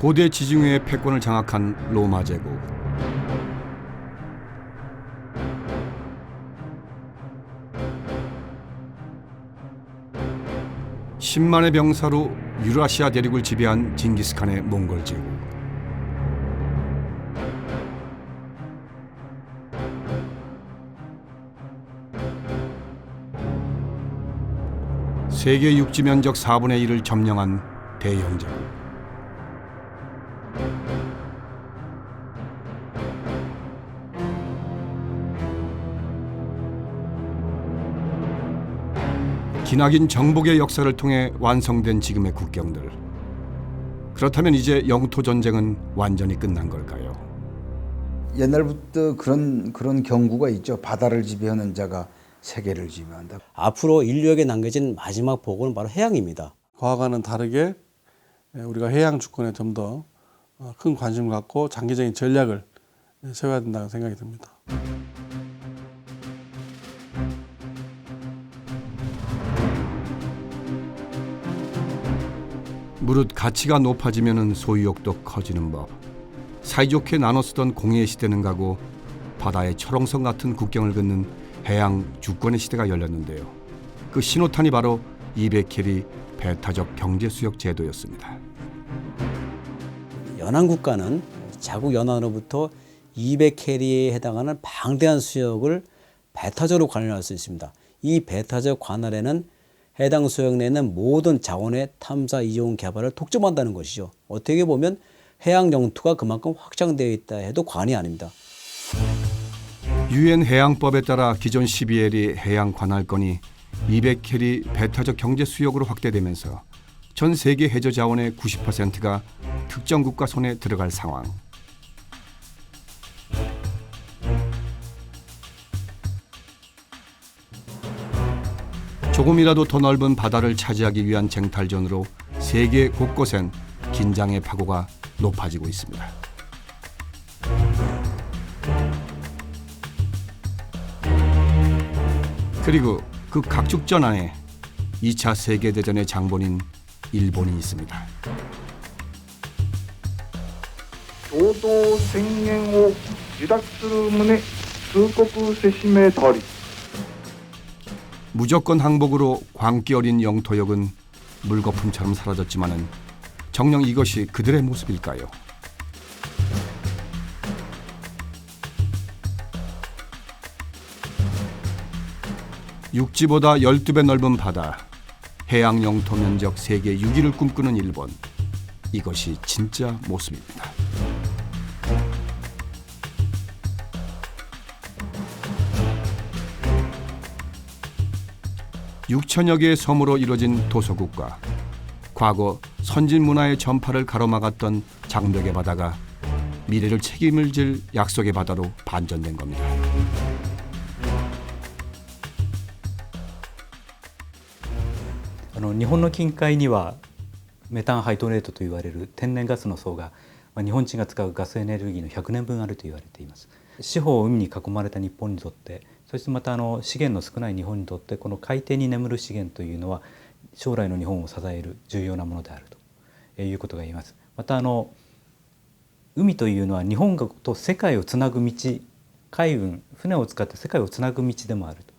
고대 지중해의 패권을 장악한 로마 제국. (10만의) 병사로 유라시아 대륙을 지배한 징기스칸의 몽골 제국. 세계 육지 면적 4분의 1을 점령한 대영 제국. 기나긴 정복의 역사를 통해 완성된 지금의 국경들. 그렇다면 이제 영토 전쟁은 완전히 끝난 걸까요? 옛날부터 그런 경구가 있죠. 바다를 지배하는 자가 세계를 지배한다. 앞으로 인류에게 남겨진 마지막 보고는 바로 해양입니다. 과거와는 다르게 우리가 해양 주권에 좀 더 큰 관심을 갖고 장기적인 전략을 세워야 된다고 생각이 듭니다. 무릇 가치가 높아지면 소유욕도 커지는 법. 사이좋게 나눠 쓰던 공예의 시대는 가고 바다의 철옹성 같은 국경을 긋는 해양 주권의 시대가 열렸는데요. 그 신호탄이 바로 200캐리 배타적 경제수역 제도였습니다. 연안 국가는 자국 연안으로부터 200캐리에 해당하는 방대한 수역을 배타적으로 관할할 수 있습니다. 이 배타적 관할에는 해당 수역 내는 모든 자원의 탐사, 이용, 개발을 독점한다는 것이죠. 어떻게 보면 해양 영토가 그만큼 확장되어 있다 해도 과언이 아닙니다. 유엔 해양법에 따라 기존 12L이 해양 관할권이 200캐리 배타적 경제 수역으로 확대되면서 전 세계 해저 자원의 90%가 특정 국가 손에 들어갈 상황. 조금이라도 더 넓은 바다를 차지하기 위한 쟁탈전으로 세계 곳곳엔 긴장의 파고가 높아지고 있습니다. 그리고 그 각축전 안에 2차 세계대전의 장본인 일본이 있습니다. 共同宣言を受諾する旨通告せしめたり 무조건 항복으로 광기 어린 영토역은 물거품처럼 사라졌지만은 정녕 이것이 그들의 모습일까요? 육지보다 12배 넓은 바다, 해양 영토 면적 세계 6위를 꿈꾸는 일본. 이것이 진짜 모습입니다. (6천여) 개의 섬으로 이루어진 도서국가. 과거 선진 문화의 전파를 가로막았던 장벽의 바다가 미래를 책임을 질 약속의 바다로 반전된 겁니다. 日本の近海にはメタンハイドレートと言われる天然ガスの層が、日本人が使うガスエネルギーの100年分あると言われています。四方を海に囲まれた日本にとって、そしてまた資源の少ない日本にとって、この海底に眠る資源というのは将来の日本を支える重要なものであるということが言えます。また海というのは日本と世界をつなぐ道、海運、船を使って世界をつなぐ道でもあると。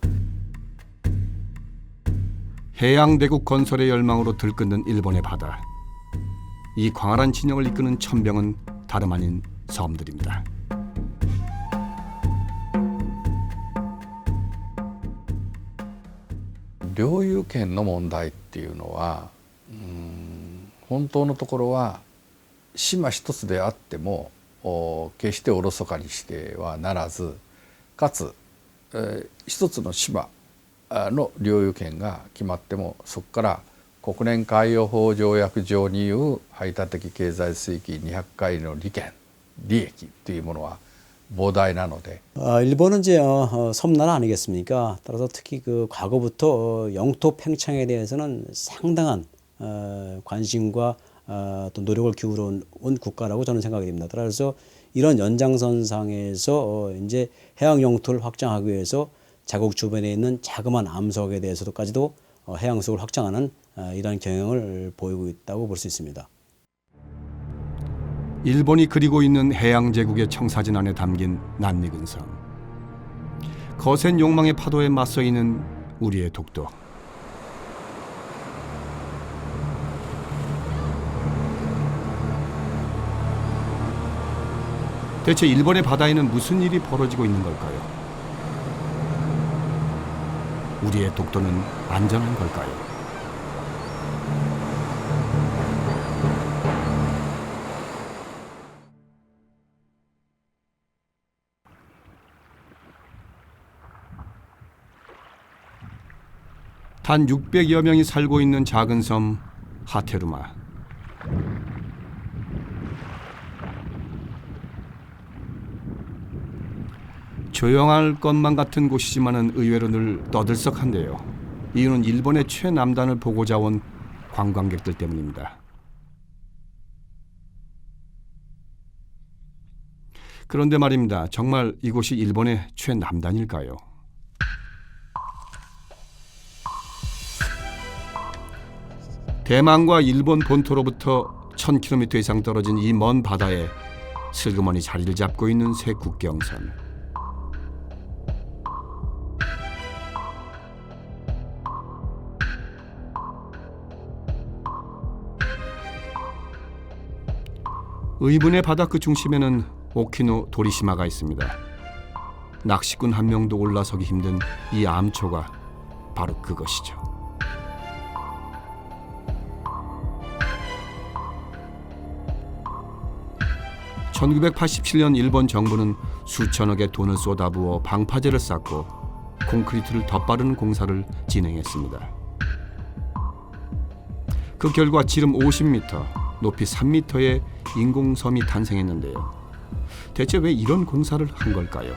해양대국 건설의 열망으로 들끓는 일본의 바다. 이 광활한 진영을 이끄는 천병은 다름 아닌 섬들입니다.領有権の問題っていうのは本当のところは島一つであっても決しておろそかにしてはならず、かつ一つの島の領有権が決まってもそこから国連海洋法条約上にいう排他的経済水域200海里の利益というものは膨大なので 일본은 이제 섬나라 아니겠습니까? 따라서 특히 그 과거부터 영토 팽창에 대해서는 상당한 관심과 또 노력을 기울여 온 국가라고 저는 생각이 됩니다. 따라서 이런 연장선상에서 이제 해양 영토를 확장하기 위해서 자국 주변에 있는 자그마한 암석에 대해서도까지도 해양수역을 확장하는 이러한 경향을 보이고 있다고 볼 수 있습니다. 일본이 그리고 있는 해양 제국의 청사진 안에 담긴 낯익은 섬. 거센 욕망의 파도에 맞서 있는 우리의 독도. 대체 일본의 바다에는 무슨 일이 벌어지고 있는 걸까요? 우리의 독도는 안전한 걸까요? 단 600여 명이 살고 있는 작은 섬 하테루마. 조용할 것만 같은 곳이지만은 의외로 늘 떠들썩한데요. 이유는 일본의 최남단을 보고자 온 관광객들 때문입니다. 그런데 말입니다. 정말 이곳이 일본의 최남단일까요? 대만과 일본 본토로부터 1000km 이상 떨어진 이 먼 바다에 슬그머니 자리를 잡고 있는 새 국경선. 의문의 바다 그 중심에는 오키노 도리시마가 있습니다. 낚시꾼 한 명도 올라서기 힘든 이 암초가 바로 그것이죠. (1987년) 일본 정부는 수천억의 돈을 쏟아부어 방파제를 쌓고 콘크리트를 덧바르는 공사를 진행했습니다. 그 결과 지름 50m, 높이 3m의 인공섬이 탄생했는데요. 대체 왜 이런 공사를 한 걸까요?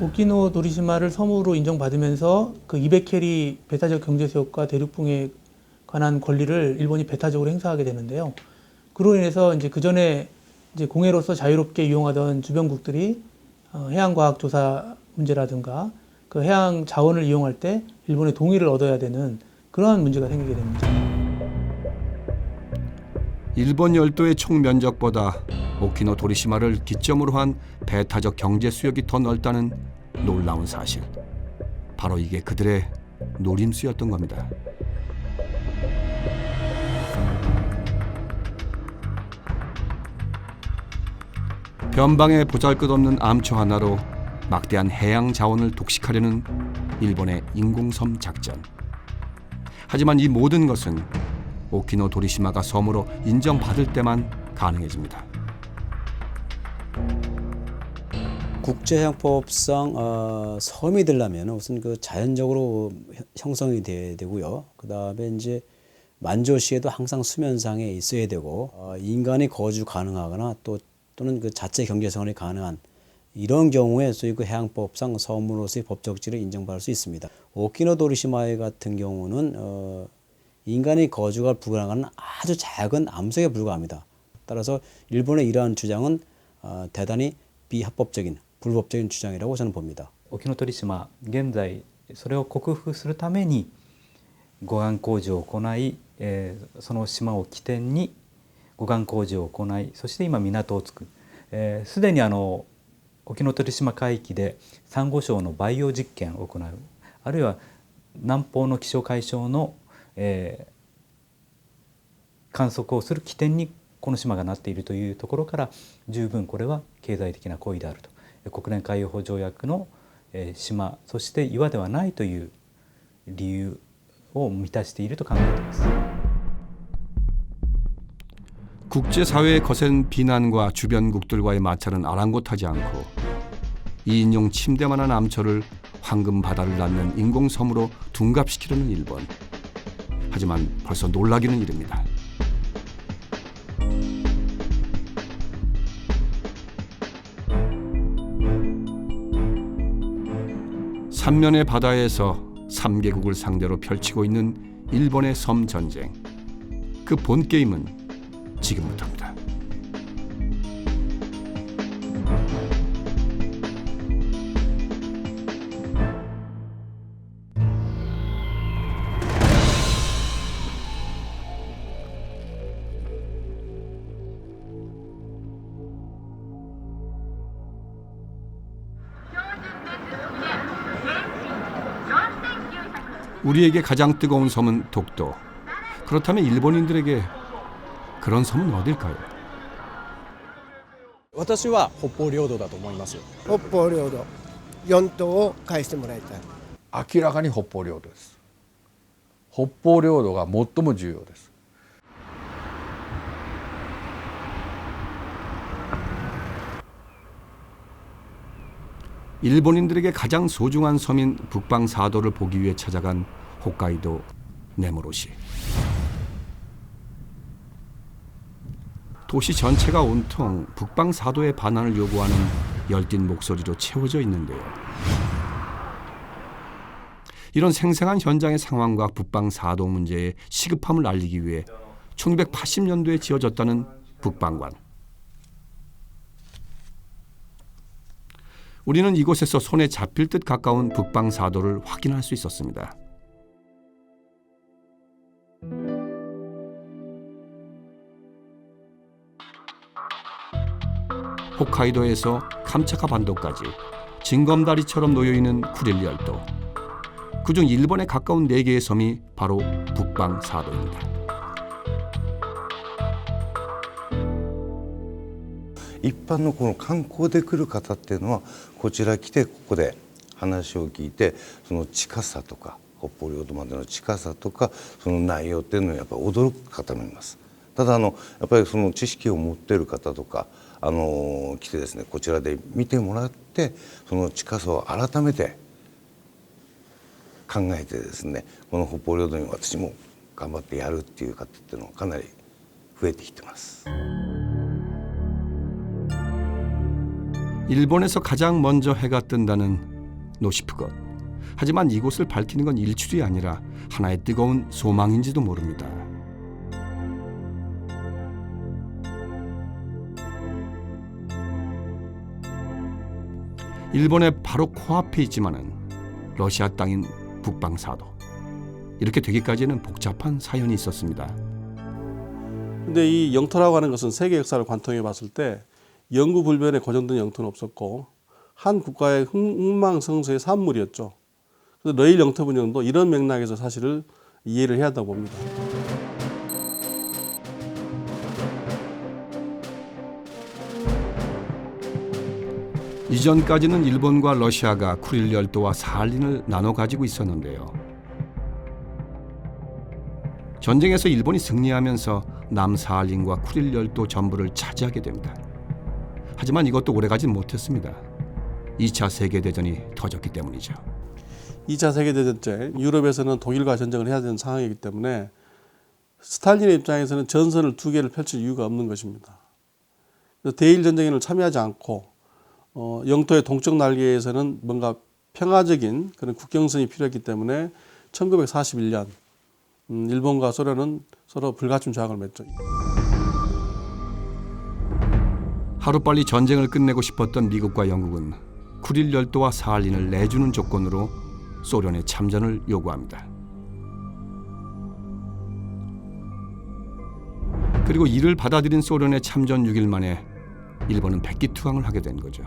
오키노 도리시마를 섬으로 인정받으면서 그 200캐리 배타적 경제수역과 대륙붕에 관한 권리를 일본이 배타적으로 행사하게 되는데요. 그로 인해서 이제 그 전에 이제 공해로서 자유롭게 이용하던 주변국들이 해양과학조사 문제라든가 그 해양 자원을 이용할 때 일본의 동의를 얻어야 되는 그러한 문제가 생기게 됩니다. 일본 열도의 총 면적보다 오키노 도리시마를 기점으로 한 배타적 경제 수역이 더 넓다는 놀라운 사실. 바로 이게 그들의 노림수였던 겁니다. 변방에 보잘것없는 암초 하나로 막대한 해양 자원을 독식하려는 일본의 인공섬 작전. 하지만 이 모든 것은 오키노 도리시마가 섬으로 인정받을 때만 가능해집니다. 국제해양법상 섬이 되려면 우선 그 자연적으로 형성이 돼야 되고요. 그 다음에 이제 만조시에도 항상 수면상에 있어야 되고 인간이 거주 가능하거나 또는 그 자체 경제성이 가능한 이런 경우에 소위 그 해양법상 섬으로서의 법적지를 인정받을 수 있습니다. 오키노 도리시마 같은 경우는 인간이 거주가 불가능한 아주 작은 암석에 불과합니다. 따라서 일본의 이러한 주장은 대단히 비합법적인 불법적인 주장이라고 저는 봅니다. 沖ノ鳥島現在それを克服するために護岸工事を行い、その島を起点に護岸工事を行い、そして今港を作る。すでに沖ノ鳥島海域でサンゴ礁の培養実験を行う、あるいは南方の気象海象の、観測をする起点にこの島がなっているというところから十分これは経済的な行為であると。国連海洋法条約の島そして岩ではないという理由を満たしていると考えています。 국제사회의 거센 비난과 주변국들과의 마찰은 아랑곳하지 않고 2인용 침대만한 암초를 황금 바다를 낳는 인공섬으로 둔갑시키려는 일본. 하지만 벌써 놀라기는 이릅니다. 삼면의 바다에서 3개국을 상대로 펼치고 있는 일본의 섬 전쟁. 그 본 게임은 지금부터입니다. 우리에게 가장 뜨거운 섬은 독도. 그렇다면 일본인들에게 그런 섬은 어딜까요? 私は北方領土だと思います。北方領土4島を返してもらいたい。明らかに北方領土です。北方領土が最も重要です。 일본인들에게 가장 소중한 섬인 북방사도를 보기 위해 찾아간 홋카이도 네모로시. 도시 전체가 온통 북방사도의 반환을 요구하는 열띤 목소리로 채워져 있는데요. 이런 생생한 현장의 상황과 북방사도 문제의 시급함을 알리기 위해 1980년도에 지어졌다는 북방관. 우리는 이곳에서 손에 잡힐 듯 가까운 북방사도를 확인할 수 있었습니다. 홋카이도에서 감차카 반도까지 징검다리처럼 놓여있는 쿠릴 열도. 그중 일본에 가까운 4개의 섬이 바로 북방사도입니다. 一般のこの観光で来る方っていうのはこちら来てここで話を聞いてその近さとか北方領土までの近さとかその内容っていうのにやっぱり驚く方もいます。ただやっぱりその知識を持っている方とか来てですねこちらで見てもらってその近さを改めて考えてですねこの北方領土に私も頑張ってやるっていう方っていうのはかなり増えてきてます。 일본에서 가장 먼저 해가 뜬다는 노시프것. 하지만 이곳을 밝히는 건 일출이 아니라 하나의 뜨거운 소망인지도 모릅니다. 일본의 바로 코앞에 있지만은 러시아 땅인 북방사도. 이렇게 되기까지는 복잡한 사연이 있었습니다. 근데 이 영토라고 하는 것은 세계 역사를 관통해 봤을 때 영구 불변에 고정된 영토는 없었고 한 국가의 흥망성쇠의 산물이었죠. 그래서 러일 영토 분쟁도 이런 맥락에서 사실을 이해를 해야 한다고 봅니다. 이전까지는 일본과 러시아가 쿠릴 열도와 사할린을 나눠 가지고 있었는데요. 전쟁에서 일본이 승리하면서 남사할린과 쿠릴 열도 전부를 차지하게 됩니다. 하지만 이것도 오래가진 못했습니다. 2차 세계대전이 터졌기 때문이죠. 2차 세계대전 때 유럽에서는 독일과 전쟁을 해야 되는 상황이기 때문에 스탈린의 입장에서는 전선을 2개를 펼칠 이유가 없는 것입니다. 그래서 대일 전쟁에는 참여하지 않고 영토의 동쪽 날개에서는 뭔가 평화적인 그런 국경선이 필요했기 때문에 1941년 일본과 소련은 서로 불가침 조약을 맺죠. 하루빨리 전쟁을 끝내고 싶었던 미국과 영국은 쿠릴 열도와 사할린을 내주는 조건으로 소련의 참전을 요구합니다. 그리고 이를 받아들인 소련의 참전 6일 만에 일본은 백기투항을 하게 된 거죠.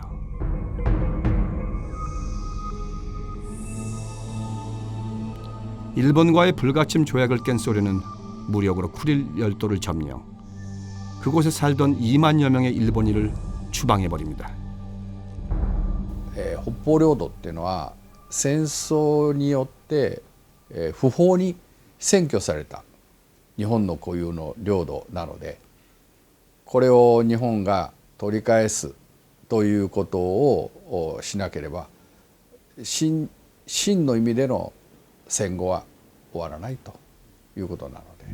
일본과의 불가침 조약을 깬 소련은 무력으로 쿠릴 열도를 점령. 그곳에 살던 2만여 명의 일본인을 추방해버립니다. 北方領土っていうのは戦争によって不法に占拠された日本の固有の領土なのでこれを日本が取り返すということをしなければ真の意味での戦後は終わらないということなので。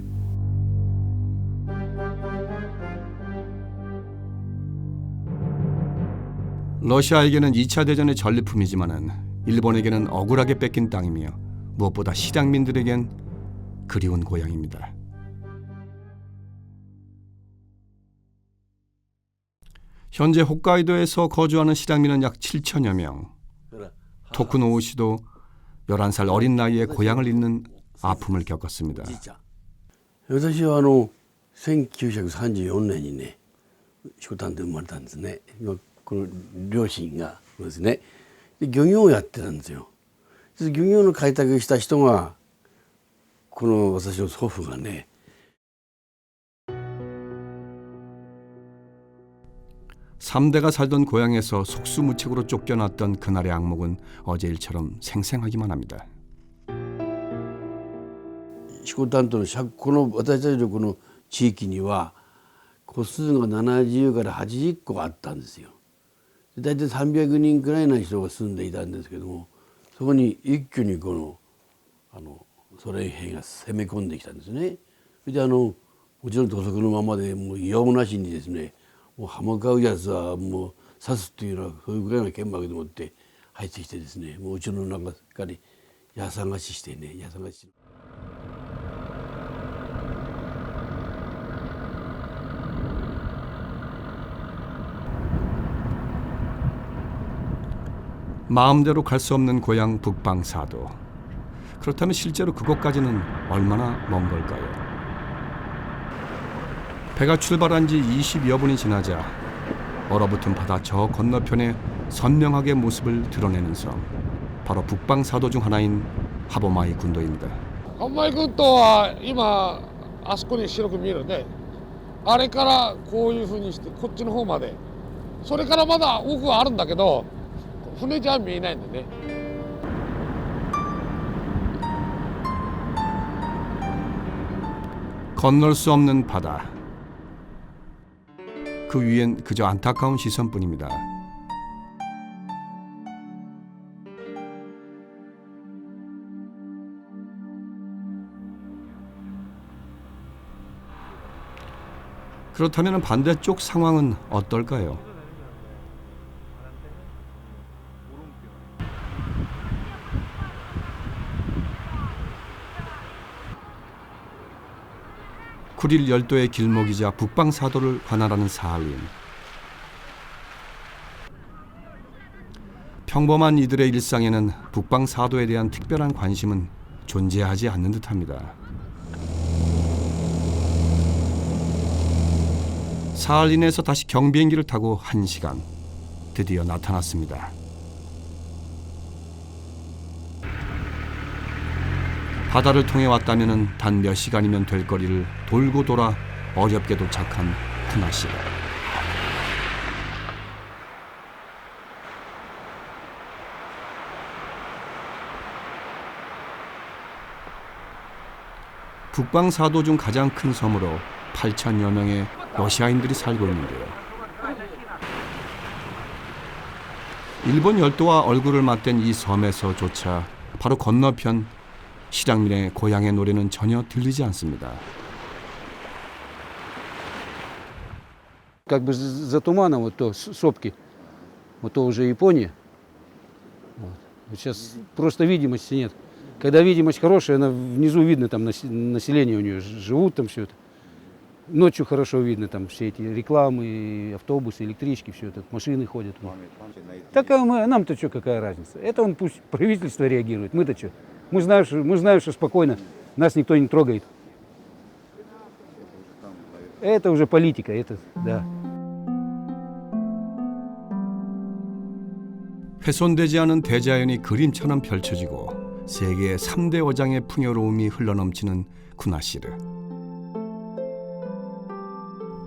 러시아에게는 2차 대전의 전리품이지만은 일본에게는 억울하게 뺏긴 땅이며 무엇보다 실향민들에겐 그리운 고향입니다. 현재 홋카이도에서 거주하는 실향민은 약 7천여 명. 토쿠노우 씨도 11살 어린 나이에 고향을 잃는 아픔을 겪었습니다. 私は1934年にね湘南で生まれたんですね。この両親がですねで漁業をやってたんですよ。漁業の開拓した人がこの私の祖父がね 3대가 살던 고향에서 속수무책으로 쫓겨났던 그날의 악몽은 어제 일처럼 생생하기만 합니다. 色丹島のこの私たちのこの地域には戸数が70から80個あったんですよ。大体300人くらいの人が住んでいたんですけども、そこに一挙にこのソ連兵が攻め込んできたんですね。それでもちろん土足のままでもういやもなしにですね、もう歯向かうやつはもう刺すっていうのはそういうぐらいの剣幕でもって入ってきてですね、もううちの中に家探ししてね、家探し。 마음대로 갈 수 없는 고향 북방사도. 그렇다면 실제로 그곳까지는 얼마나 먼 걸까요? 배가 출발한 지 20여 분이 지나자 얼어붙은 바다 저 건너편에 선명하게 모습을 드러내는 섬. 바로 북방사도 중 하나인 하보마이 군도입니다. ハボマイ群島は今あそこに白く見えるね。あれからこういうふうにしてこっちの方まで。それからまだ奥はあるんだけど。 船じゃ見えないんでね。 건널 수 없는 바다. 그 위엔 그저 안타까운 시선뿐입니다. 그렇다면 반대쪽 상황은 어떨까요? 구릴 열도의 길목이자 북방사도를 관할하는 사할린. 평범한 이들의 일상에는 북방사도에 대한 특별한 관심은 존재하지 않는 듯합니다. 사할린에서 다시 경비행기를 타고 1시간. 드디어 나타났습니다. 바다를 통해 왔다면 단 몇 시간이면 될 거리를 돌고 돌아 어렵게 도착한 쿠나 씨. 북방사도 중 가장 큰 섬으로 8,000여 명의 러시아인들이 살고 있는데요. 일본 열도와 얼굴을 맞댄 이 섬에서조차 바로 건너편 실향민의 고향의 노래는 전혀 들리지 않습니다. Как бы за туманом вот то сопки, вот то уже Япония. Вот. Сейчас просто видимости нет. Когда видимость хорошая, она внизу видно, там население у нее живут там все это. Ночью хорошо видно, там все эти рекламы, автобусы, электрички, все это, машины ходят. Так а нам-то что, какая разница? Это он пусть правительство реагирует, мы-то что? Мы знаем, что спокойно, нас никто не трогает. Это уже политика, это, да. 훼손되지 않은 대자연이 그림처럼 펼쳐지고 세계 3대 어장의 풍요로움이 흘러넘치는 쿠나시르.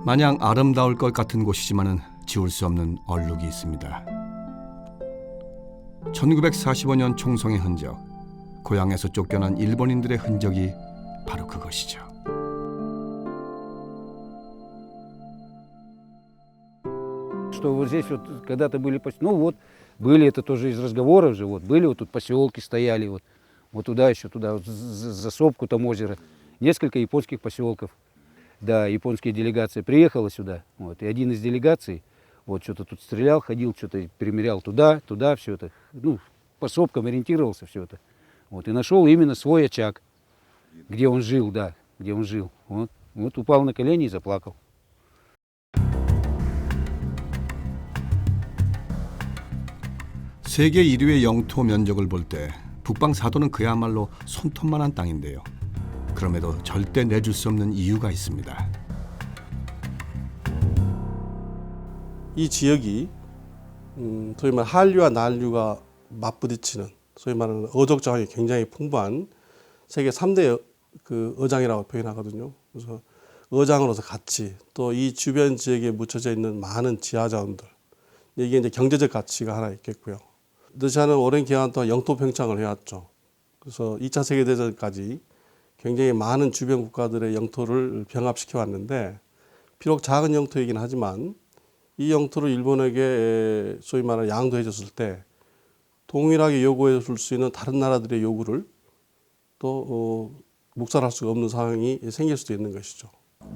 마냥 아름다울 것 같은 곳이지만은 지울 수 없는 얼룩이 있습니다. 1945년 총성의 흔적. 고향에서 쫓겨난 일본인들의 흔적이 바로 그것이죠. Что вот здесь вот когда-то были, ну вот, были это тоже из разговоров же, вот, были вот тут поселки стояли, вот туда еще, туда, вот, за сопку там озеро, несколько японских поселков. Да, японская делегация приехала сюда, вот, и один из делегаций, вот, что-то тут стрелял, ходил, что-то примерял туда, все это, ну, по сопкам ориентировался все это. Вот, и нашел именно свой очаг, где он жил, да, где он жил. Вот упал на колени и заплакал. 세계 1위의 영토 면적을 볼 때 북방사도는 그야말로 손톱만한 땅인데요. 그럼에도 절대 내줄 수 없는 이유가 있습니다. 이 지역이 소위 말하는 한류와 난류가 맞부딪히는 소위 말하는 어족 자원이 굉장히 풍부한 세계 3대 그 어장이라고 표현하거든요. 그래서 어장으로서 가치, 또 이 주변 지역에 묻혀져 있는 많은 지하 자원들, 이게 이제 경제적 가치가 하나 있겠고요. 러시아는 오랜 기간 동안 영토 평창을 해왔죠. 그래서 2차 세계대전까지 굉장히 많은 주변 국가들의 영토를 병합시켜 왔는데, 비록 작은 영토이긴 하지만 이 영토를 일본에게 소위 말하는 양도해 줬을 때 동일하게 요구해 줄 수 있는 다른 나라들의 요구를 또 묵살할 수가 없는 상황이 생길 수도 있는 것이죠.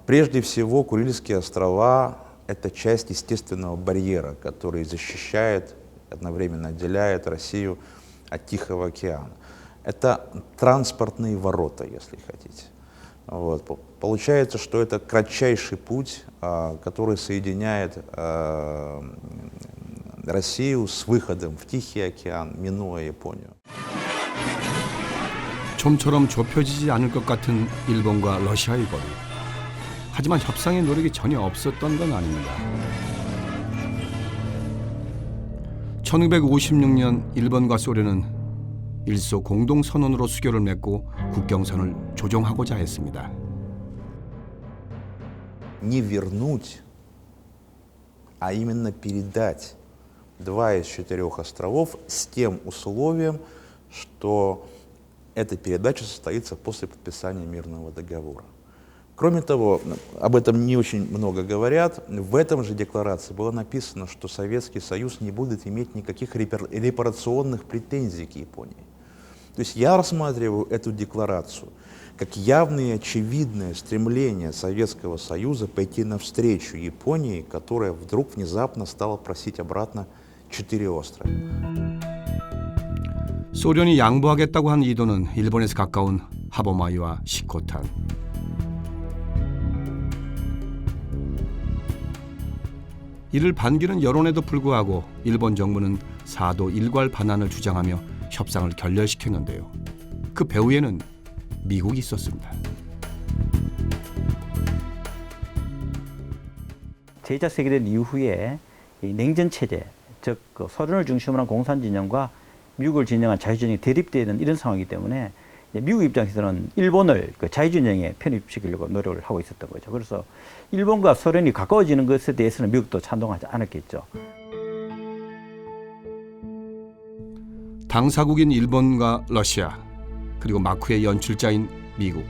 Прежде всего, Курильские острова – это часть естественного барьера, который защищает, одновременно отделяет Россию от Тихого океана. Это транспортные ворота, если хотите. Вот. Получается, что это кратчайший путь, который соединяет Россию с выходом в Тихий океан, минуя Японию. 좀처럼 좁혀지지 않을 것 같은 일본과 러시아의 거리. 하지만 협상의 노력이 전혀 없었던 건 아닙니다. 1956년 일본과 소련은 일소 공동선언으로 수교를 맺고 국경선을 조정하고자 했습니다. Не вернуть, а именно передать 2 из 4 островов с тем условием, что эта передача состоится после подписания мирного договора. Кроме того, об этом не очень много говорят, в этом же декларации было написано, что Советский Союз не будет иметь никаких репарационных претензий к Японии. То есть я рассматриваю эту декларацию как явное и очевидное стремление Советского Союза пойти навстречу Японии, которая вдруг внезапно стала просить обратно 4 острова. 소련이 양보하겠다고 한 이도는 일본에서 가까운 하보마이와 시코탄. 이를 반기는 여론에도 불구하고 일본 정부는 사도 일괄 반환을 주장하며 협상을 결렬시켰는데요. 그 배후에는 미국이 있었습니다. 제2차 세계대전 이후에 이 냉전 체제, 즉 소련을 중심으로 한 공산 진영과 미국을 진영한 자유진영이 대립되는 이런 상황이기 때문에 미국 입장에서는 일본을 그 자유진영에 편입시키려고 노력을 하고 있었던 거죠. 그래서 일본과 소련이 가까워지는 것에 대해서는 미국도 찬동하지 않았겠죠. 당사국인 일본과 러시아, 그리고 마크의 연출자인 미국.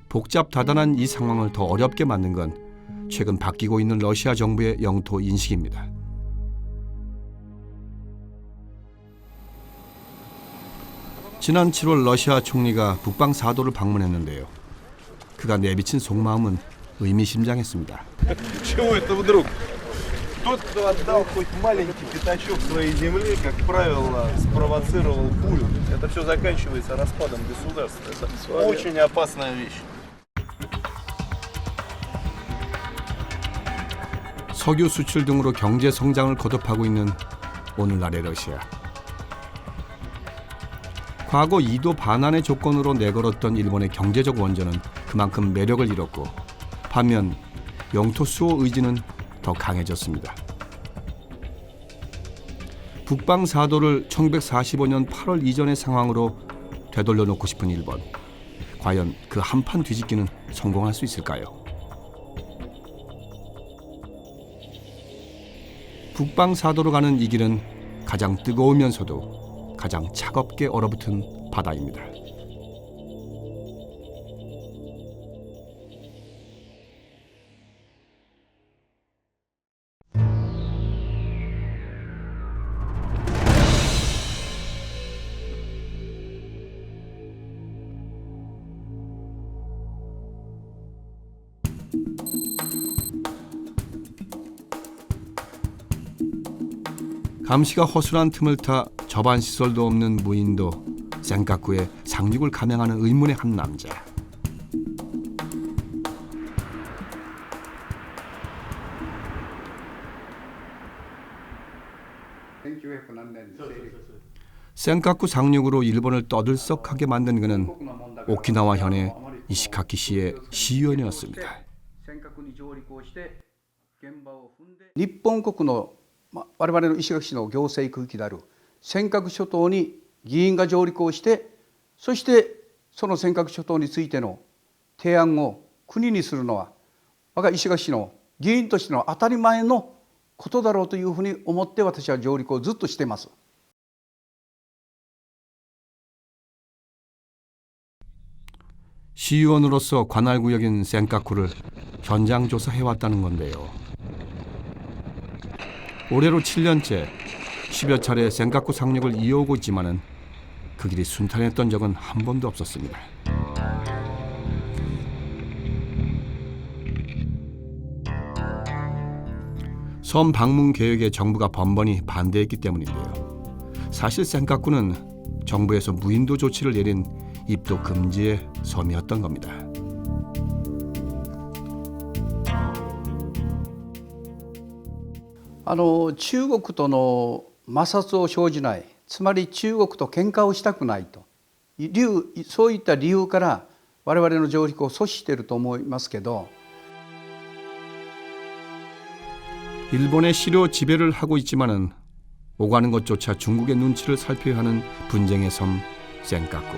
복잡 다단한 이 상황을 더 어렵게 만든 건 최근 바뀌고 있는 러시아 정부의 영토 인식입니다. 지난 7월 러시아 총리가 북방 사도를 방문했는데요. 그가 내비친 속마음은 의미심장했습니다. Чего это вдруг? Тот, кто отдал хоть маленький пятачок своей земли, как правило, спровоцировал пулю. Это все заканчивается распадом государства. Это очень опасная вещь. 석유 수출 등으로 경제 성장을 거듭하고 있는 오늘날의 러시아. 과거 2도 반환의 조건으로 내걸었던 일본의 경제적 원전은 그만큼 매력을 잃었고, 반면 영토 수호 의지는 더 강해졌습니다. 북방 사도를 1945년 8월 이전의 상황으로 되돌려 놓고 싶은 일본. 과연 그 한판 뒤집기는 성공할 수 있을까요? 북방 사도로 가는 이 길은 가장 뜨거우면서도 가장 차갑게 얼어붙은 바다입니다. 감시가 허술한 틈을 타 접안 시설도 없는 무인도 센카쿠에 상륙을 감행하는 의문의 한 남자. 센카쿠 상륙으로 일본을 떠들썩하게 만든 그는 오키나와 현의 이시카키시의 시의원이었습니다. 日本国の我々の石垣市の行政区域である尖閣諸島に議員が上陸をして、そしてその尖閣諸島についての提案を国にするのは我が石垣市の議員としての当たり前のことだろうというふうに思って私は上陸をずっとしています。 시의원으로서 관할구역인 센카쿠를 현장 조사해왔다는 건데요. 올해로 7년째 10여 차례 센카쿠 상륙을 이어오고 있지만은 그 길이 순탄했던 적은 한 번도 없었습니다. 섬 방문 계획에 정부가 번번이 반대했기 때문인데요. 사실 센카쿠는 정부에서 무인도 조치를 내린 입도 금지의 섬이었던 겁니다.中国との摩擦を生じない、つまり中国と喧嘩をしたくないとそういった理由から我々の上陸を阻止していると思いますけど 일본의 실효 지배를 하고 있지만은 오가는 것조차 중국의 눈치를 살펴야 하는 분쟁의 섬 센카쿠.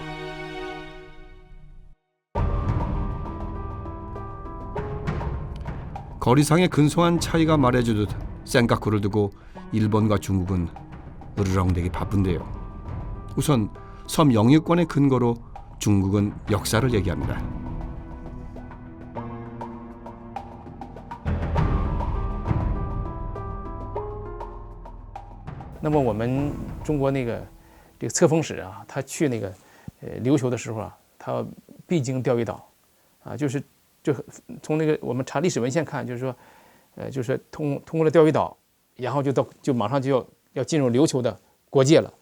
거리상의 근소한 차이가 말해주듯 센카쿠를 두고 일본과 중국은 으르렁대기 바쁜데요. 우선 섬 영유권의 근거로 중국은 역사를 얘기합니다. 那么我们中国这个册封使啊，他去那个琉球的时候啊，他必经钓鱼岛，啊，就从那个我们查历史文献看，就是说通过了钓鱼岛，然后就马上就要进入琉球的国界了。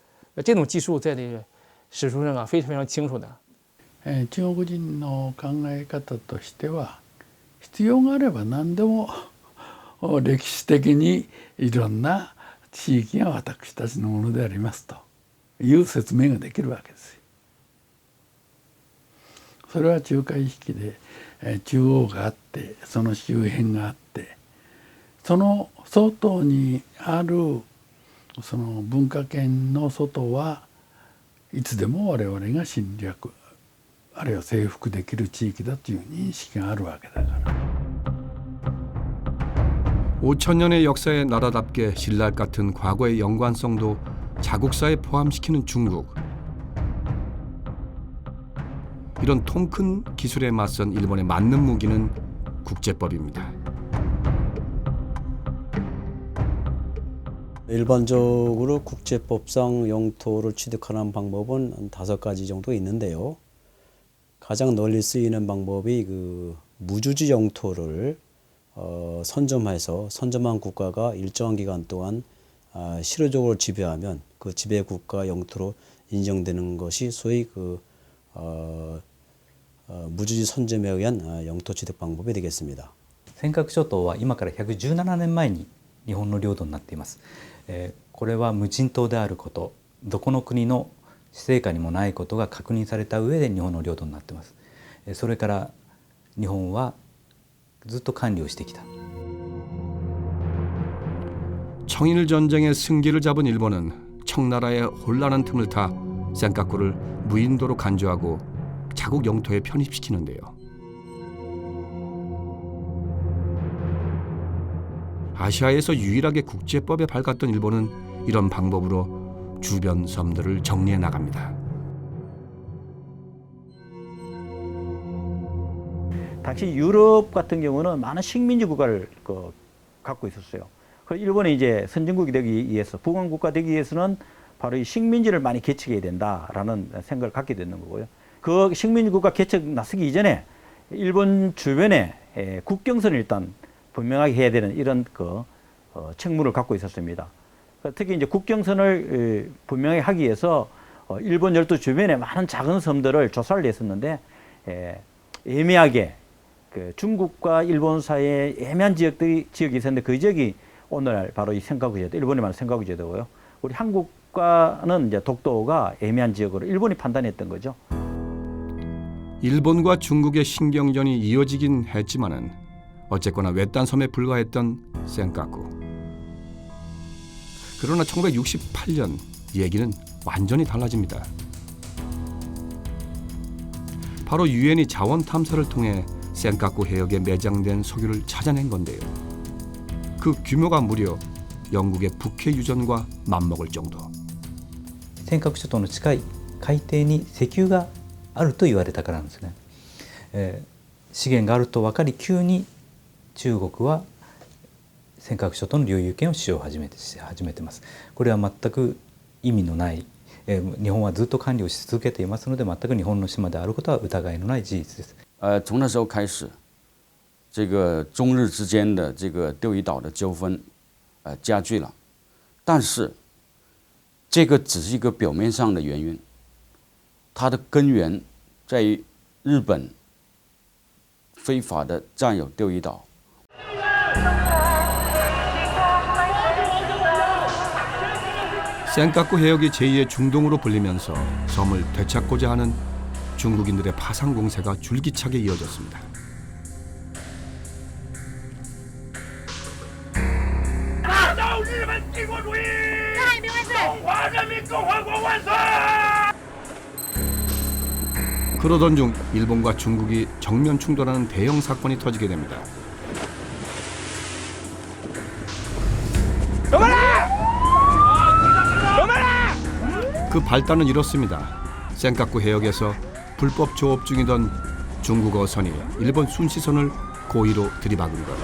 这种技术在这个史书上啊非常清楚的。中国人の考え方としては、必要があれば何でも歴史的にいろんな地域が私たちのものでありますという説明ができるわけですよ。それは中海域で中央があってその周辺があってその外にあるその文化圏の外はいつでも我々が侵略あるいは征服できる地域だという認識があるわけだから。 5천년의 역사의 나라답게 신랄 같은 과거의 연관성도 자국사에 포함시키는 중국. 이런 통 큰 기술에 맞선 일본의 맞는 무기는 국제법입니다. 일반적으로 국제법상 영토를 취득하는 방법은 한 5가지 정도 있는데요. 가장 널리 쓰이는 방법이 그 무주지 영토를 선점해서 선점한 국가가 일정한 기간 동안 실효적으로 지배하면 그 지배 국가 영토로 인정되는 것이 소위 그 무주지 선점에 의한 영토 취득 방법이 되겠습니다. 尖閣諸島は今から117年前に日本の領土になっています。これは無人島であること、どこの国の施政下にもないことが確認された上で日本の領土になっています。それから日本はずっと管理をしてきた. 청일 전쟁의 승기를 잡은 일본은 청나라의 혼란한 틈을 타 센카쿠를 무인도로 간주하고 자국 영토에 편입시키는데요. 아시아에서 유일하게 국제법에 밝았던 일본은 이런 방법으로 주변 섬들을 정리해 나갑니다. 당시 유럽 같은 경우는 많은 식민지 국가를 갖고 있었어요. 그래서 일본이 이제 선진국이 되기 위해서 부강 국가 되기 위해서는 바로 이 식민지를 많이 개척해야 된다라는 생각을 갖게 되는 거고요. 그 식민지 국가 개척 나서기 이전에 일본 주변에 국경선을 일단 분명하게 해야 되는 이런 책무를 갖고 있었습니다. 특히 이제 국경선을 분명하게 하기 위해서 일본 열도 주변에 많은 작은 섬들을 조사를 했었는데 애매하게 그 중국과 일본 사이에 애매한 지역이 있었는데 그 지역이 오늘 바로 이 센카쿠 제도, 일본이 말하는 센카쿠 제도고요. 우리 한국과는 이제 독도가 애매한 지역으로 일본이 판단했던 거죠. 일본과 중국의 신경전이 이어지긴 했지만은 어쨌거나 외딴 섬에 불과했던 센카쿠. 그러나 1968년 얘기는 완전히 달라집니다. 바로 유엔이 자원 탐사를 통해 센카쿠 해역에 매장된 석유를 찾아낸 건데요. 그 규모가 무려 영국의 북해 유전과 맞먹을 정도. 尖閣諸島の近い海底に石油があると言われたからなんですね。資源があると分かり急に中国は尖閣諸島の領有権を使用を始めてます。これは全く意味のない、日本はずっと管理をし続けていますので全く日本の島であることは疑いのない事実です。从那时候开始，这个中日之间的这个钓鱼岛的纠纷，加剧了。但是，这个只是一个表面上的原因，它的根源在于日本非法的占有钓鱼岛。 센카쿠 해역이 제2의 중동으로 불리면서 섬을 되찾고자 하는 중국인들의 파상 공세가 줄기차게 이어졌습니다. 그러던 중 일본과 중국이 정면 충돌하는 대형 사건이 터지게 됩니다. 그 발단은 이렇습니다. 센카쿠 해역에서 불법 조업 중이던 중국 어선이 일본 순시선을 고의로 들이박은 것.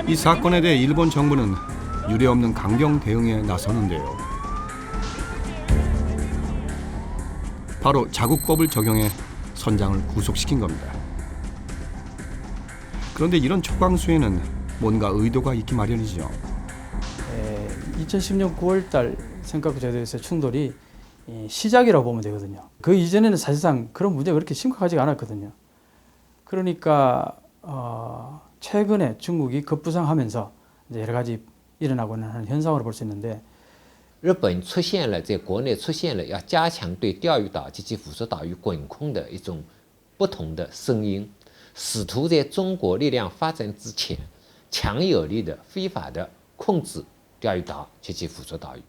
이 사건에 대해 일본 정부는 유례없는 강경 대응에 나서는데요. 바로 자국법을 적용해 선장을 구속시킨 겁니다. 그런데 이런 초강수에는 뭔가 의도가 있기 마련이죠. 2010년 9월달 센카쿠 제도에서 충돌이 시작이라고 보면 되거든요. 그 이전에는 사실상 그런 문제가 그렇게 심각하지가 않았거든요. 그러니까 최근에 중국이 급부상하면서 이제 여러 가지 일어나고 하는 현상으로 볼 수 있는데. 日本出现了在国内出现了要加强对钓鱼岛及其附属岛屿管控的一种不同的声音，试图在中国力量发展之前，强有力的非法的控制钓鱼岛及其附属岛屿。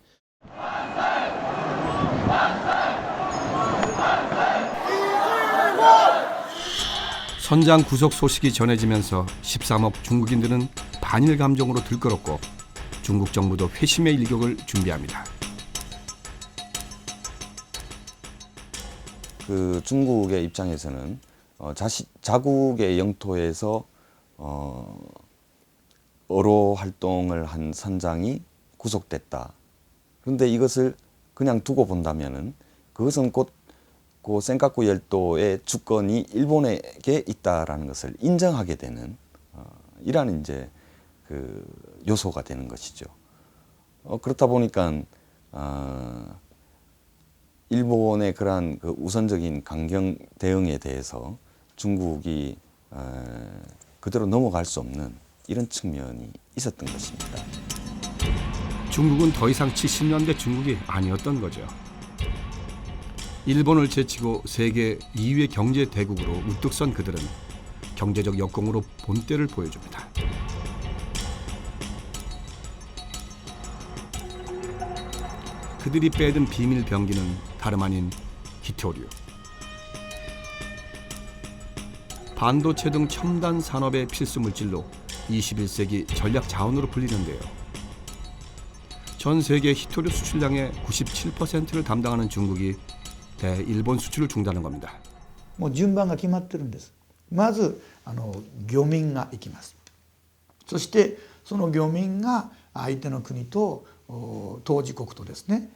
선장 구속 소식이 전해지면서 13억 중국인들은 반일 감정으로 들끓었고 중국 정부도 회심의 일격을 준비합니다. 그 중국의 입장에서는 자국의 영토에서 어로 활동을 한 선장이 구속됐다. 그런데 이것을 그냥 두고 본다면은 그것은 곧 그 센카쿠 열도의 주권이 일본에게 있다라는 것을 인정하게 되는 이라는 이제 그 요소가 되는 것이죠. 그렇다 보니까 일본의 그러한 그 우선적인 강경 대응에 대해서 중국이 그대로 넘어갈 수 없는 이런 측면이 있었던 것입니다. 중국은 더 이상 70년대 중국이 아니었던 거죠. 일본을 제치고 세계 2위 경제 대국으로 우뚝 선 그들은 경제적 역공으로 본때를 보여줍니다. 그들이 빼든 비밀 병기는 다름 아닌 히토류. 반도체 등 첨단 산업의 필수 물질로 21세기 전략 자원으로 불리는데요. 전 세계 히토류 수출량의 97%를 담당하는 중국이 대일본 수출을 중단한 겁니다. もう順番が決まってるんです。まず漁民が行きます。そしてその漁民が相手の国と当事国とですね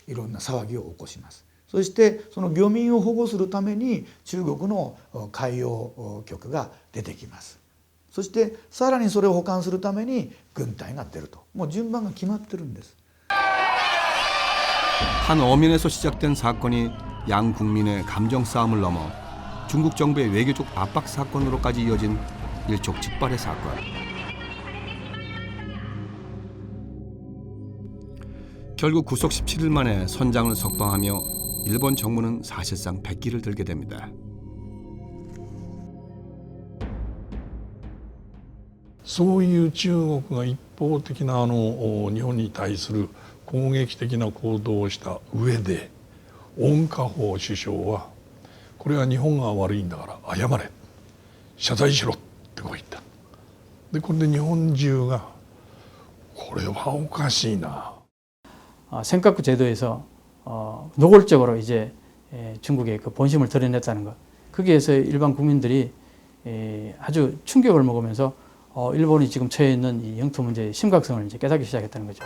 いろんな騒ぎを起こします。そしてその漁民を保護するために中国の海洋局が出てきます。そしてさらにそれを補完するために軍隊が出ると。もう順番が決まってるんです。 한 어민에서 시작된 사건이 양 국민의 감정 싸움을 넘어 중국 정부의 외교적 압박 사건으로까지 이어진 일촉즉발의 사건. 결국 구속 17일 만에 선장을 석방하며 일본 정부는 사실상 백기를 들게 됩니다. そういう中国が一方的な日本に対する攻撃的な行動をした上で温家宝首相はこれは日本が悪いんだから謝れ謝罪しろってこう言った。でこれで日本中がこれはおかしいな. 생각구 제도에서 노골적으로 이제 중국의 그 본심을 드러냈다는 것. 거기에서 일반 국민들이 아주 충격을 먹으면서 일본이 지금 처해 있는 이 영토 문제의 심각성을 이제 깨닫기 시작했다는 거죠.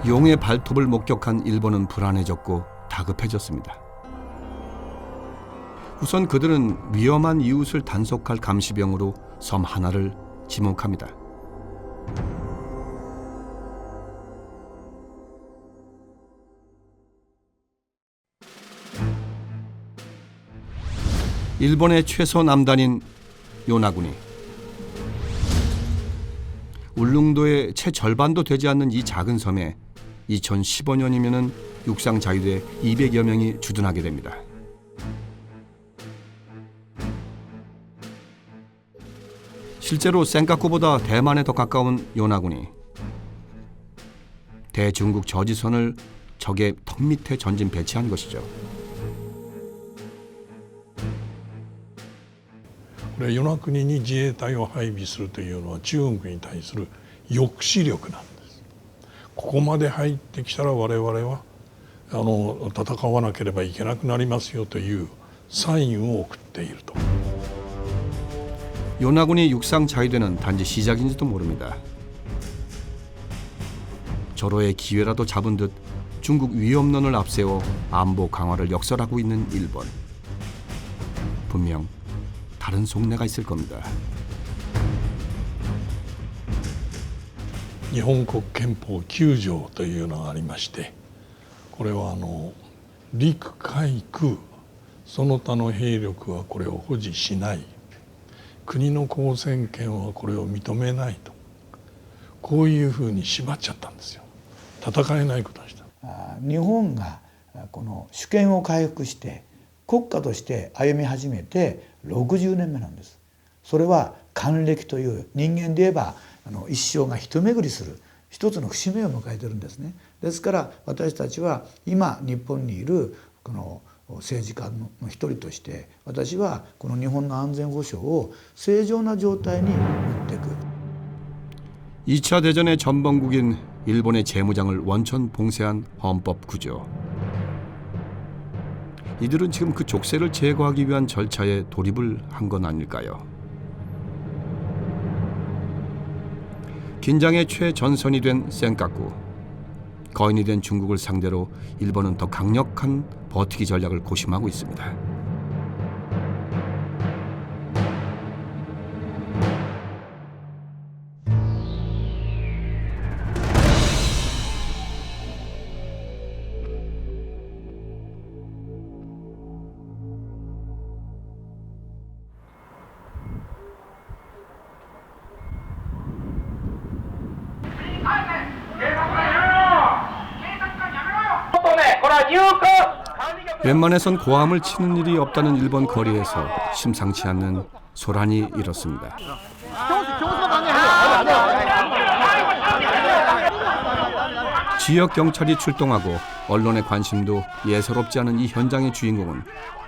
용의 발톱을 목격한 일본은 불안해졌고 다급해졌습니다. 우선 그들은 위험한 이웃을 단속할 감시병으로 섬 하나를 지목합니다. 일본의 최소 남단인 요나군이 울릉도의 채 절반도 되지 않는 이 작은 섬에 2015년이면은 육상 자유대 200여 명이 주둔하게 됩니다. 실제로 센카쿠보다 대만에 더 가까운 요나군이 대중국 저지선을 적의 턱 밑에 전진 배치한 것이죠. これ与那国に自衛隊を配備するというのは中国に対する抑止力なんです。ここまで入ってきたら我々は戦わなければいけなくなりますよというサインを送っていると。 요나군이 육상 자유대는 단지 시작인지도 모릅니다. 절호의 기회라도 잡은 듯 중국 위협론을 앞세워 안보 강화를 역설하고 있는 일본. 분명 다른 속내가 있을 겁니다. 日本国憲法9条というのがありまして、これは陸海空その他の兵力はこれを保持しない、国の公選権はこれを認めないと、こういうふうに縛っちゃったんですよ。戦えないことにした。日本がこの主権を回復して国家として歩み始めて60年目なんです。それは還暦という人間で言えば一生が一巡りする一つの節目を迎えてるんですね。ですから私たちは今日本にいるこの政治家の一人として私はこの日本の安全保障を正常な状態に持っていく。 2차 대전의 전범국인 일본의 재무장을 원천 봉쇄한 헌법 구조. 이들은 지금 그 족쇄를 제거하기 위한 절차에 돌입을 한 건 아닐까요? 긴장의 최전선이 된 센카쿠. 거인이 된 중국을 상대로 일본은 더 강력한 버티기 전략을 고심하고 있습니다. 웬만해선 고함을 치는 일이 없다는 일본 거리에서 심상치 않는 소란이 일었습니다. 지역 경찰이 출동하고 언론의 관심도 예사롭지 않은 이 현장의 주인공은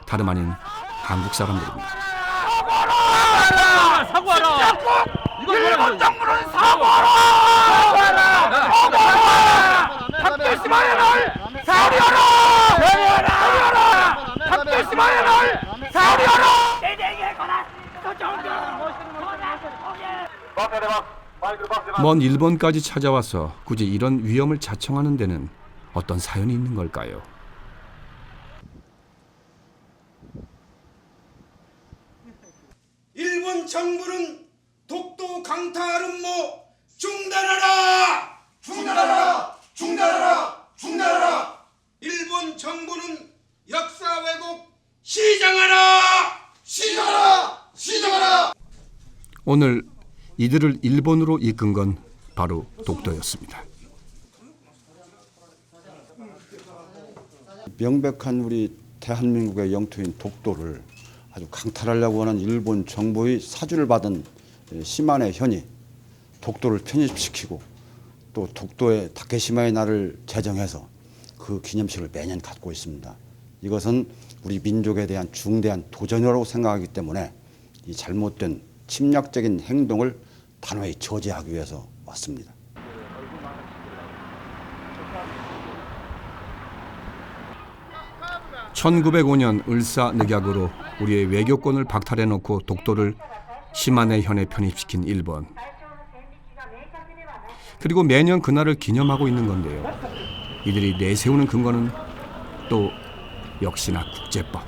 다름 아닌 한국 사람들입니다. 사과하라! 일본 정부는 사과하라! 탁대시마야를 사리하라! 탁대시마야를 사리하라! 먼 일본까지 찾아와서 굳이 이런 위험을 자청하는 데는 어떤 사연이 있는 걸까요? 일본 정부는 독도 강탈 음모 중단하라! 중단하라! 중단하라! 중단하라! 일본 정부는 역사 왜곡 시정하라! 시정하라! 시정하라! 오늘 이들을 일본으로 이끈 건 바로 독도였습니다. 명백한 우리 대한민국의 영토인 독도를 아주 강탈하려고 하는 일본 정부의 사주를 받은 시마네 현이 독도를 편입시키고 또 독도의 다케시마의 날을 제정해서 그 기념식을 매년 갖고 있습니다. 이것은 우리 민족에 대한 중대한 도전이라고 생각하기 때문에 이 잘못된 침략적인 행동을 단호히 저지하기 위해서 왔습니다. (1905년) 을사늑약으로 우리의 외교권을 박탈해놓고 독도를 시마네 현에 편입시킨 일본. 그리고 매년 그날을 기념하고 있는 건데요. 이들이 내세우는 근거는 또 역시나 국제법.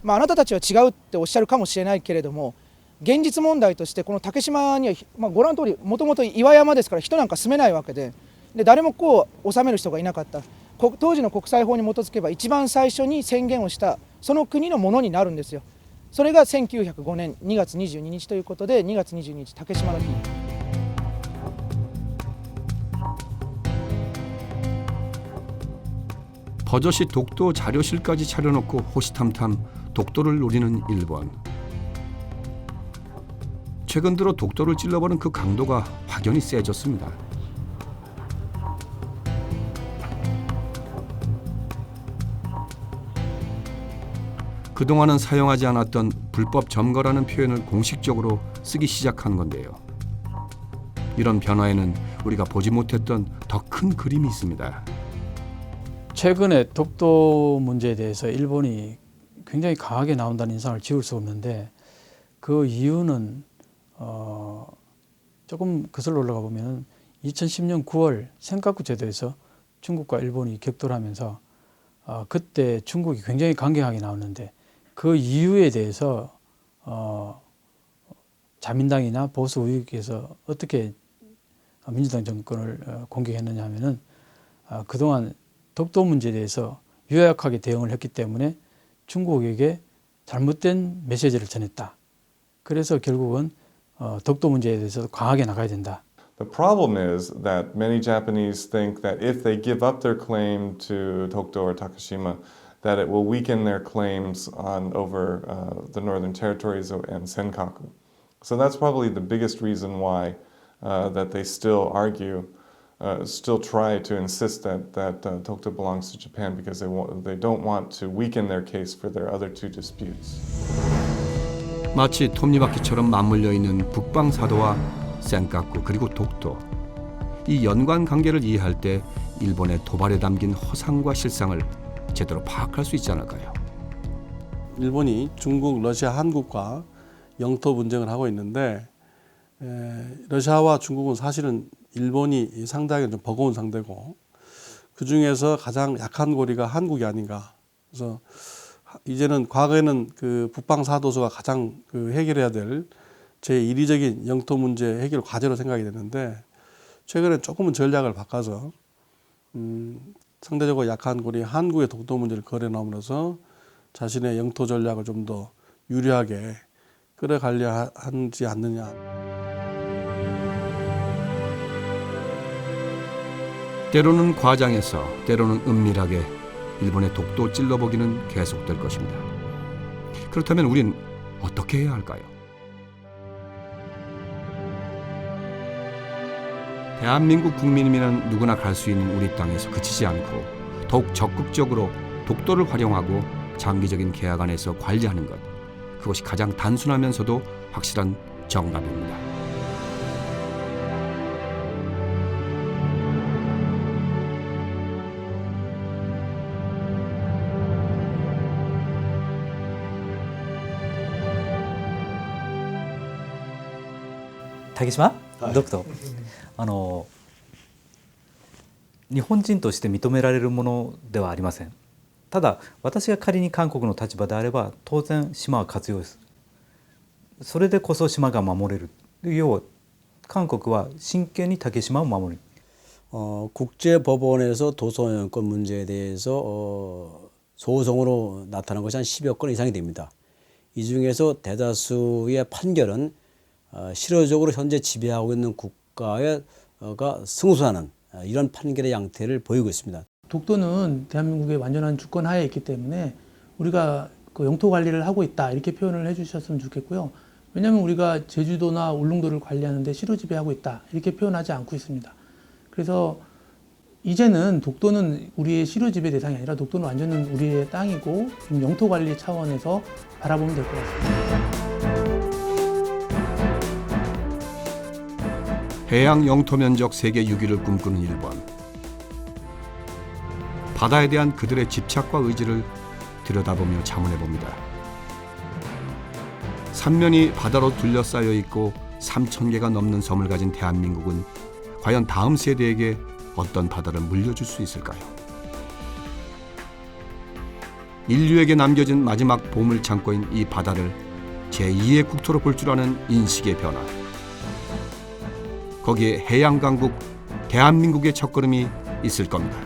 あなたたちは違うっておっしゃるかもしれないけれども、現実問題としてこの竹島には、ご覧の通りもともと岩山ですから人なんか住めないわけで、誰もこう治める人がいなかった。当時の国際法に基づけば一番最初に宣言をしたその国のものになるんですよ。それが1905年2月22日ということで、2月22日竹島の日。 버젓이 독도 자료실까지 차려놓고 호시탐탐 독도를 노리는 일본. 최근 들어 독도를 찔러버린 그 강도가 확연히 세졌습니다. 그동안은 사용하지 않았던 불법 점거라는 표현을 공식적으로 쓰기 시작한 건데요. 이런 변화에는 우리가 보지 못했던 더 큰 그림이 있습니다. 최근에 독도 문제에 대해서 일본이 굉장히 강하게 나온다는 인상을 지울 수 없는데, 그 이유는 조금 거슬러 올라가 보면 2010년 9월 센카쿠 제도에서 중국과 일본이 격돌을 하면서 그때 중국이 굉장히 강경하게 나왔는데, 그 이유에 대해서 자민당이나 보수 우익에서 어떻게 민주당 정권을 공격했느냐 하면은 그동안 독도 문제에 대해서 유약하게 대응을 했기 때문에 중국에게 잘못된 메시지를 전했다. 그래서 결국은 독도 문제에 대해서 강하게 나가야 된다. The problem is that many Japanese think that if they give up their claim to Tokdo or Takeshima, that it will weaken their claims on over the northern territories and Senkaku. So that's probably the biggest reason why that they still argue. Still try to insist that Tokdo belongs to Japan because they don't want to weaken their case for their other two disputes. 마치 톱니바퀴처럼 맞물려 있는 북방사도와 센카쿠 그리고 독도. 이 연관 관계를 이해할 때 일본의 도발에 담긴 허상과 실상을 제대로 파악할 수 있지 않을까요? 일본이 중국, 러시아, 한국과 영토 분쟁을 하고 있는데 러시아와 중국은 사실은 일본이 상대하기는 좀 버거운 상대고, 그 중에서 가장 약한 고리가 한국이 아닌가. 그래서 이제는 과거에는 그 북방 사도소가 가장 그 해결해야 될 제1위적인 영토 문제 해결 과제로 생각이 되는데, 최근에 조금은 전략을 바꿔서 상대적으로 약한 고리 한국의 독도 문제를 거래함으로써 자신의 영토 전략을 좀 더 유리하게 끌어가려 하지 않느냐. 때로는 과장해서 때로는 은밀하게 일본의 독도 찔러보기는 계속될 것입니다. 그렇다면 우린 어떻게 해야 할까요? 대한민국 국민이면 누구나 갈 수 있는 우리 땅에서 그치지 않고 더욱 적극적으로 독도를 활용하고 장기적인 계약 안에서 관리하는 것, 그것이 가장 단순하면서도 확실한 정답입니다. 타케시마? 독도. 日本人として認められるものではありません。ただ私が仮に韓国の立場であれば当然島は活用する。それでこそ島が守れる。要は韓国は真剣に竹島を守る。 국제법원에서 도서영권 문제에 대해서 소송으로 나타난 것이 한 10여 건 이상이 됩니다. 이 중에서 대다수의 판결은 실효적으로 현재 지배하고 있는 국가가 승소하는 이런 판결의 양태를 보이고 있습니다. 독도는 대한민국의 완전한 주권 하에 있기 때문에 우리가 그 영토 관리를 하고 있다 이렇게 표현을 해주셨으면 좋겠고요. 왜냐하면 우리가 제주도나 울릉도를 관리하는데 시로 지배하고 있다 이렇게 표현하지 않고 있습니다. 그래서 이제는 독도는 우리의 시로 지배 대상이 아니라 독도는 완전히 우리의 땅이고 영토 관리 차원에서 바라보면 될 것 같습니다. 해양 영토 면적 세계 6위를 꿈꾸는 일본. 바다에 대한 그들의 집착과 의지를 들여다보며 자문해봅니다. 삼면이 바다로 둘러싸여 있고 3,000개가 넘는 섬을 가진 대한민국은 과연 다음 세대에게 어떤 바다를 물려줄 수 있을까요? 인류에게 남겨진 마지막 보물창고인 이 바다를 제2의 국토로 볼 줄 아는 인식의 변화. 거기에 해양강국 대한민국의 첫걸음이 있을 겁니다.